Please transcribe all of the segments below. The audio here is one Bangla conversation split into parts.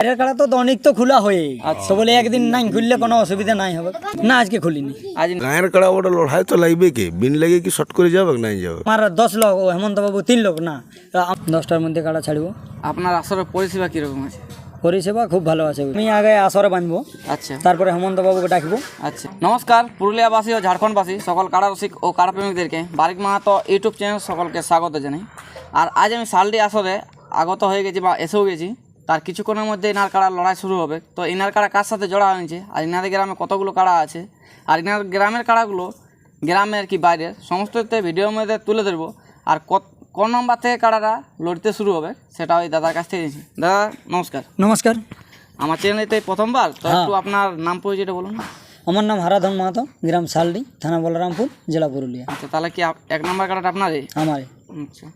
বাইরের কাড়া তো অনেক তো খোলা হয়ে তো বলে একদিন নাই খুললে কোনো অসুবিধা নাই হবে না। আজকে খুলিনি। আজ গায়ের কাড়া ওটা লড়াই তো লাগবে কি বিন লেগে কি শর্ট করে যাবে নাই যাবে। আমার 10 লোক ও হেমন্ত বাবু 3 লোক না 10টার মধ্যে কাড়া ছাড়ব। আপনার আসরের পরিষেবা কিরকম আছে? পরিষেবা খুব ভালো আছে। আমি আগে আসরে বাঁধবো, আচ্ছা তারপরে হেমন্ত বাবুকে ডাকবো। আচ্ছা নমস্কার পুরুলিয়াবাসী ও ঝাড়খণ্ডবাসী সকল কাড়া রসিক ও কাড়া প্রেমিকদেরকে বারিক মাহাতো ইউটিউব চ্যানেল সকলকে স্বাগত জানাই। আর আজ আমি শালডি আসরে আগত হয়ে গেছি বা এসেও গেছি। তার কিছুক্ষণের মধ্যে ইনার কাড়া লড়াই শুরু হবে। তো ইনার কাড়া কার সাথে জড়া হয়েছে আর ইনাদের গ্রামে কতগুলো কাড়া আছে আর ইনার গ্রামের কাড়াগুলো গ্রামের কি বাইরের সমস্ততে ভিডিওর মধ্যে তুলে ধরবো। আর কোন নম্বর থেকে কাড়াটা লড়তে শুরু হবে সেটা ওই দাদার কাছ থেকে নিয়েছি। দাদা নমস্কার। নমস্কার। আমার চ্যানেলেতে প্রথমবার তো একটু আপনার নাম পরিচয়টা বলুন। আমার নাম হারাধন মাহাতো, গ্রাম শালডি, থানা বলরামপুর, জেলা পুরুলিয়া। আচ্ছা তাহলে কি এক নম্বর কাড়াটা আপনারই? আমারই। আচ্ছা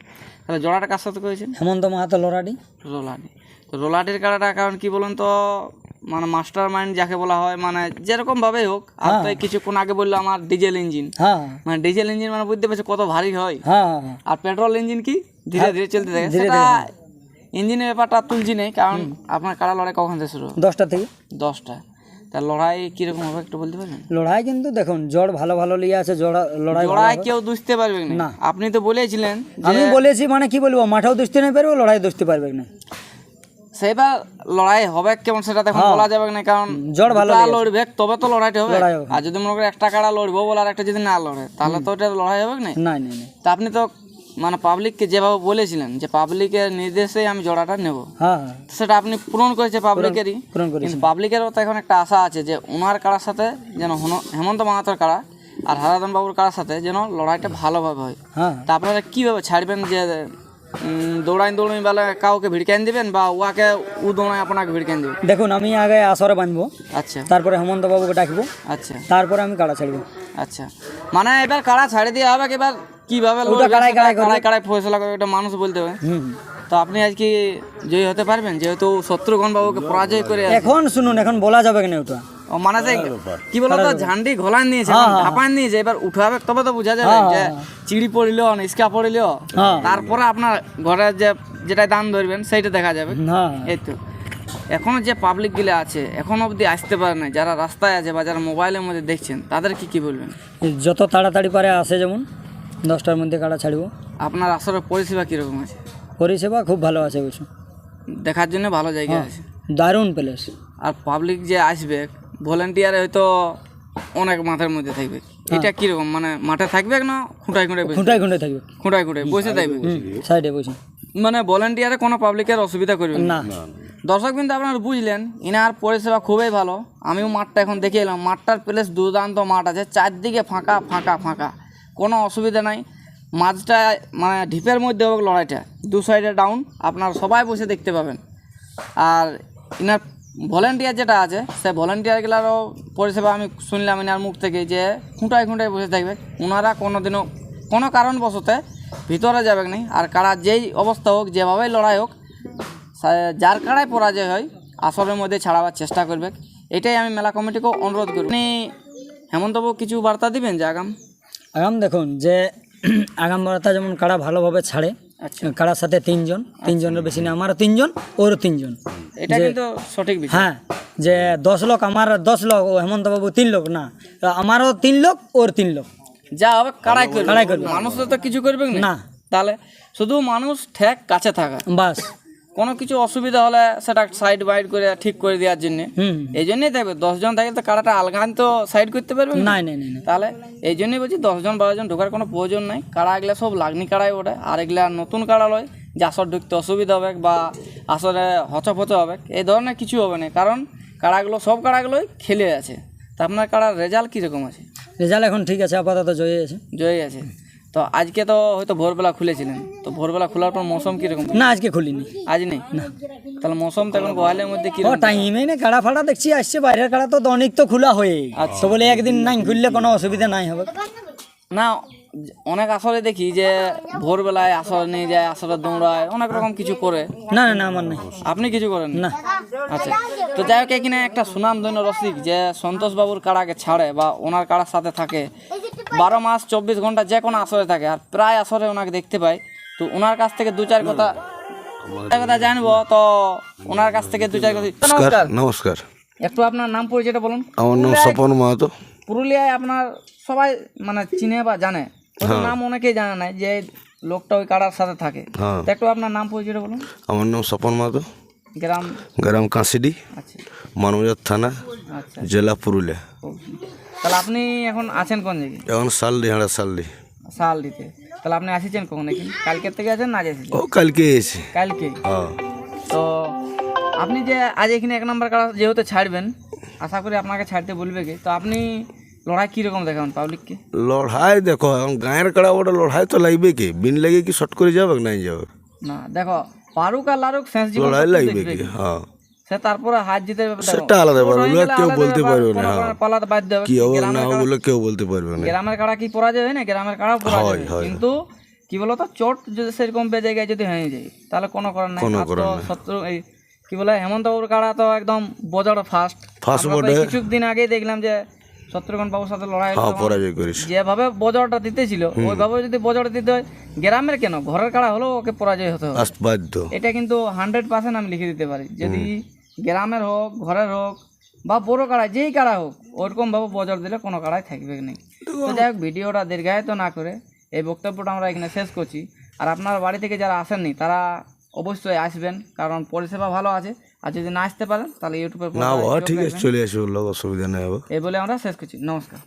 তাহলে জোড়াটা কার সাথে করেছেন? হেমন্ত মাহাতো লড়াডি। রোলাডি। তো রোলাডির কাড়াটা কারণ কি বলুন তো মানে মাস্টার মাইন্ড যাকে বলা হয়, মানে যেরকমভাবেই হোক। আর তো এই কিছুক্ষণ আগে বললো আমার ডিজেল ইঞ্জিন, হ্যাঁ মানে ডিজেল ইঞ্জিন মানে বুঝতে পারছি কত ভারী হয়। হ্যাঁ হ্যাঁ। আর পেট্রোল ইঞ্জিন কি ধীরে ধীরে চলতে থাকে। সেটা ইঞ্জিনের ব্যাপারটা তুলছি নেই, কারণ আপনার কাড়া লড়াই কখন থেকে শুরু? 10টা থেকে। 10টা। তা লড়াই কিরকম হবে একটু বলতে পারবেন? লড়াই কিন্তু দেখুন জড় ভালো ভালো লিয়ে আছে, লড়াই লড়াই কেউ দুষতে পারবে না। আপনি তো বলেছিলেন, আমি বলেছি মানে কি বলবো, মাঠেও দুষতে না পারবো, লড়াই দুষতে পারবে না। সেবার লড়াই হবে কেমন সেটা দেখুন বলা যাবে না, কারণ জড় ভালো লড়বে তবে তো লড়াইটা হবে। আর যদি মনে করেন একটা কাড়া লড়বো বলে আর একটা যদি না লড়ে তাহলে তো ওটা লড়াই হবে না। না না না। তা আপনি তো মানে পাবলিককে যেভাবে বলেছিলেন যে পাবলিকের নির্দেশেই আমি জোড়াটা নেব, হ্যাঁ হ্যাঁ সেটা আপনি পূরণ করেছে পাবলিকেরই। পূরণ করেছি। কিন্তু পাবলিকেরও তো এখন একটা আশা আছে যে ওনার কাড়ার সাথে যেন হেমন্ত মাহাতোর কাড়া আর হারাধন বাবুর কাড়ার সাথে যেন লড়াইটা ভালোভাবে হয়। হ্যাঁ। তা আপনারা কীভাবে ছাড়বেন যে দৌড়াই বেলা কাউকে ভিড়কান দিবেন বা ওয়াকে ও দৌড়াই আপনাকে ভিড়কান দিবেন? দেখুন আমি আগে আসরে বাঁধবো, আচ্ছা তারপরে হেমন্ত বাবুকে ডাকবো, আচ্ছা তারপরে আমি কাড়া ছাড়বো। আচ্ছা মানে এবার কাড়া ছাড়ে দিয়ে হবে, এবার কিভাবে কাড়াই ফয়সলা করে ওটা মানুষ বলতে হবে। তো আপনি আজ কি জয়ী হতে পারবেন যেহেতু শত্রুঘ্ন বাবুকে পরাজয় করে? এখন শুনুন, এখন বলা যাবে না ওটা। ও মানে কি বলতো ঝান্ডি ঘোলান নিয়েছে, ঢাপান নিয়েছে, এবার উঠাবে তবে তো বোঝা যাবে যে চিড়ি পড়িল নিষ্কা পড়িল, তারপরে আপনার ঘরে যেটা দান ধরবেন সেইটা দেখা যাবে। এই তো এখনো যে পাবলিক গুলো আছে এখন অবধি আসতে পারে না, যারা রাস্তায় আছে বা যারা মোবাইলের মধ্যে দেখছেন তাদের কি বলবেন? যত তাড়াতাড়ি পারে আসে, যেমন 10টার মধ্যে কাড়া ছাড়বো। আপনার আসলে পরিষেবা কিরকম আছে? পরিষেবা খুব ভালো আছে, অবশ্য দেখার জন্য ভালো জায়গা আছে, দারুণ প্লেস। আর পাবলিক যে আসবে ভলেন্টিয়ারে হয়তো অনেক মাঠের মধ্যে থাকবে। এটা কিরকম মানে মাঠে থাকবে না খুঁটায় থাকবে? খুঁটায় বসে থাকবে সাইডে বসে, মানে ভলেন্টিয়ারে কোনো পাবলিকের অসুবিধা করবে না। দর্শক কিন্তু আপনারা বুঝলেন ইনার পরিষেবা খুবই ভালো। আমিও মাঠটা এখন দেখে এলাম, মাঠটার প্লেস দুর্দান্ত মাঠ আছে, চারদিকে ফাঁকা ফাঁকা ফাঁকা, কোনো অসুবিধা নাই। মাঝটা মানে ঢিপের মধ্যে হোক লড়াইটা, দু সাইডে ডাউন, আপনারা সবাই বসে দেখতে পাবেন। আর ইনার ভলেন্টিয়ার যেটা আছে সে ভলেন্টিয়ারগুলারও পরিষেবা আমি শুনলাম ইনার মুখ থেকে যে খুঁটায় বসে থাকবে, ওনারা কোনোদিনও কোনো কারণবশতে ভিতরে যাবে না। আর কারা যেই অবস্থা হোক, যেভাবেই লড়াই হোক, যার কাড়ায় পরাজয় হয় আসরের মধ্যে ছাড়াবার চেষ্টা করবে। এটাই আমি মেলা কমিটিকেও অনুরোধ করি। আপনি হেমন্তবাবু কিছু বার্তা দিবেন যে আগাম দেখুন যে আগাম বার্তা যেমন কাড়া ভালোভাবে ছাড়ে। আচ্ছা কাড়ার সাথে 3 জন, 3 জনের বেশি না, আমারও 3 জন, ওরও 3 জন। এটা কিন্তু সঠিক বিষয়। হ্যাঁ, যে 10 লোক, আমার 10 লোক, ও হেমন্ত বাবু 3 লোক না, আমারও 3 লোক, ওর 3 লোক। যা হবে কাড়াই করবে, মানুষ তো কিছু করবে না। তাহলে শুধু মানুষ ঠেক কাছে থাকা বাস, কোনো কিছু অসুবিধা হলে সেটা সাইড বাইড করে ঠিক করে দেওয়ার জন্য। এই জন্যই থাকবে 10 জন থাকলে তো কাড়াটা আলগান তো সাইড করতে পারবে না। তাহলে এই জন্যই বলছি 10 জন 12 জন ঢোকার কোনো প্রয়োজন নাই। কাড়া এগুলা সব লাগনি কাড়াই ওঠে, আর এগুলা নতুন কাড়া লয় যে আসর ঢুকতে অসুবিধা হবে বা আসরে হচপচ হবে, এই ধরনের কিছু হবে না, কারণ কাড়াগুলো সব কাড়াগুলোই খেলে আছে। তা আপনার কাড়ার রেজাল্ট কীরকম আছে? রেজাল্ট এখন ঠিক আছে, আপাতত জয়ী আছে। তো আজকে তো হয়তো ভোরবেলা খুলেছিলেন, তো ভোরবেলা খোলার পর মৌসুম কিরকম? না, আজকে খুলিনি। আজ নেই না, তাহলে মৌসুম তো এখন গোয়ালের মধ্যে কি টাইমে না, কাড়া ফাড়া দেখছি আসছে, বাইরের কাড়া তো অনেক তো খোলা হয়ে তো বলে একদিন নাই খুললে কোনো অসুবিধা নাই হবে না। অনেক আসরে দেখি যে ভোরবেলায় আসর নিয়ে যায়, আসরে দৌড়ায়, অনেক রকম কিছু করে। না না, আমার নাই। আপনি কিছু করেন না? আচ্ছা, তো যাই হোক এখানে একটা সুনাম ধন্য রসিক যে সন্তোষ বাবুর কাড়াকে ছাড়ে বা ওনার কাড়ার সাথে থাকে 12 মাস 24 ঘন্টা যে কোনো আসরে থাকে, আর প্রায় আসরে ওনাকে দেখতে পাই। তো ওনার কাছ থেকে 2-4 কথা একটা কথা জানবো তো ওনার কাছ থেকে দু চার কথা। নমস্কার, নমস্কার, একটু আপনার নাম পরিচয়টা বলুন। আমার নাম স্বপন মাহাতো। পুরুলিয়ায় আপনার সবাই মানে চিনে বা জানে, হয়তো নাম অনেকেই জানে না যে লোকটা ওই কাড়ার সাথে থাকে। হ্যাঁ, তো একটু আপনার নাম পরিচয়টা বলুন। আমার নাম স্বপন মাহাতো, গ্রাম? গ্রাম কাঁসিডি, আচ্ছা মানবজার থানা, আচ্ছা। জেলা পুরুলিয়া। তাহলে আপনি এখন আছেন কোন জায়গায়? এখন সালডি, হাঁড়া সালডি। শাল দিতে। তাহলে আপনি আসেছেন কখন এখানে? কালকের থেকে আছেন না আজ এসেছেন? ও কালকে এসে। কালকে। হ্যাঁ, তো আপনি যে আজ এখানে এক নম্বর কাড়া যেহেতু ছাড়বেন, আশা করি আপনাকে ছাড়তে বলবে কি, তো আপনি লড়াই কীরকম দেখাবেন পাবলিককে? লড়াই দেখো, এখন গাঁয়ের কাড়া ওটা লড়াই তো লাগবে কি, বিন লাগে কি শর্ট করে যাবে নাই যাবে না দেখো, পারুক আর লারুক শেষ জীবন লড়াই তো লাগবে দেখবে কি। কি। হ্যাঁ, সে তারপরে হাত জিতে সেটা আলাদা ব্যাপার, ওগুলো কেউ বলতে পারবে না। হ্যাঁ, পালাতে বাধ্য হবে। কি হবে না ওগুলো কেউ বলতে পারবে না। গ্রামের কাড়া কি পরাজয় হয় না? গ্রামের কাড়াও পরাজয় হয়, হয়। কিন্তু কি বলতো, চোট যদি সেরকম বেজে যায়, যদি হয়ে যায়, তাহলে কোনো করার নাই। কোনো আর তো করার নাই। শত্রু এই কি বলে, হেমন্তবাবুর কাড়া তো একদম বজড় ফার্স্ট বটে। কিছুদিন আগেই দেখলাম যে শত্রুঘ্ন বাবুর সাথে লড়াই হলো, হ্যাঁ, তখন পরাজয় করিস। যেভাবে বজড়টা দিতেছিল ওইভাবে যদি বজড় দিতে হয়, গ্রামের কেন ঘরের কাড়া হলেও ওকে পরাজয় হতে হবে। বাধ্য। এটা কিন্তু 100% আমি লিখে দিতে পারি। যদি গ্রামের হোক, ঘরের হোক, বা বড় কাড়াই যেই কাড়া হোক, ওরকম ভাবে বজর দিলে কোনো কাড়াই থাকবে না। তো যাই হোক, ভিডিওটা দীর্ঘায়িত না করে এই বক্তব্যটা আমরা এখানে শেষ করছি। আর আপনার বাড়ি থেকে যারা আসেননি তারা অবশ্যই আসবেন, কারণ পরিষেবা ভালো আছে। আর যদি না আসতে পারেন তাহলে ইউটিউবে না বাবা, ঠিক আছে, চলে আসবে, অসুবিধা নেই। এই বলে আমরা শেষ করছি। নমস্কার।